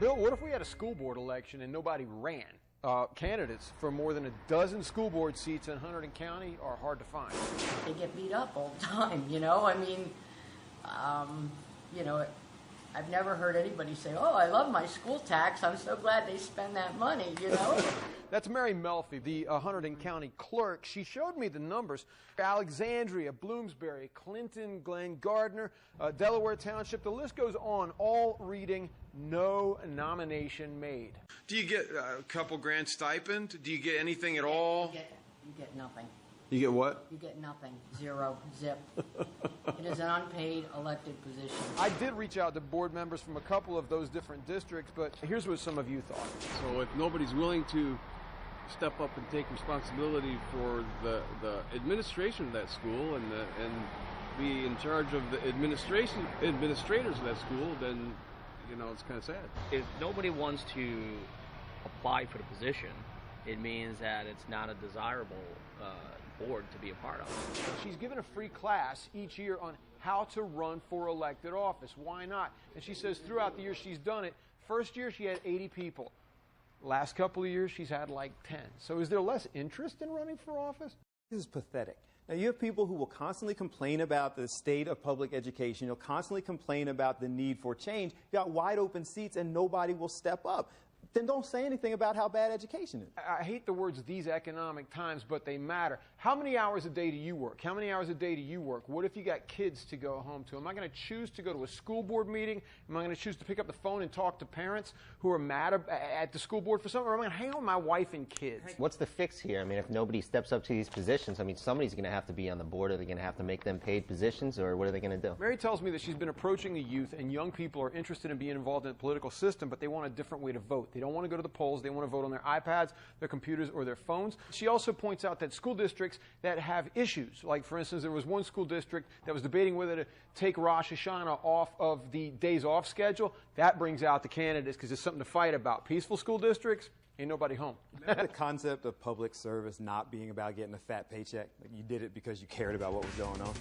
Bill, what if we had a school board election and nobody ran? Candidates for more than a dozen school board seats in Hunterdon County are hard to find. They get beat up all the time, you know? I mean, you know, I've never heard anybody say, oh, I love my school tax. I'm so glad they spend that money, you know? That's Mary Melfi, the Hunterdon County Clerk. She showed me the numbers. Alexandria, Bloomsbury, Clinton Glen Gardner, Delaware Township, the list goes on, all reading no nomination made. Do you get a couple grand stipend? Do you get anything at all? You get nothing. You get what? You get nothing. Zero. Zip. It is an unpaid elected position. I did reach out to board members from a couple of those different districts, but here's what some of you thought. So if nobody's willing to step up and take responsibility for the administration of that school and be in charge of the administrators of that school, then, you know, it's kind of sad. If nobody wants to apply for the position, it means that it's not a desirable board to be a part of. She's given a free class each year on how to run for elected office. Why not? And she says throughout the years she's done it. First year she had 80 people. Last couple of years she's had like 10. So is there less interest in running for office? This is pathetic. Now, you have people who will constantly complain about the state of public education. You'll constantly complain about the need for change. You got wide open seats and nobody will step up. Then don't say anything about how bad education is. I hate the words "these economic times," but they matter. How many hours a day do you work? How many hours a day do you work? What if you got kids to go home to? Am I going to choose to go to a school board meeting? Am I going to choose to pick up the phone and talk to parents who are mad at the school board for something? Or am I going to hang out with my wife and kids? What's the fix here? I mean, if nobody steps up to these positions, I mean, somebody's going to have to be on the board. Are they going to have to make them paid positions, or what are they going to do? Mary tells me that she's been approaching the youth, and young people are interested in being involved in the political system, but they want a different way to vote. They don't want to go to the polls. They want to vote on their iPads, their computers, or their phones. She also points out that school districts that have issues, like, for instance, there was one school district that was debating whether to take Rosh Hashanah off of the days off schedule. That brings out the candidates because there's something to fight about. Peaceful school districts, ain't nobody home. The concept of public service not being about getting a fat paycheck, like you did it because you cared about what was going on.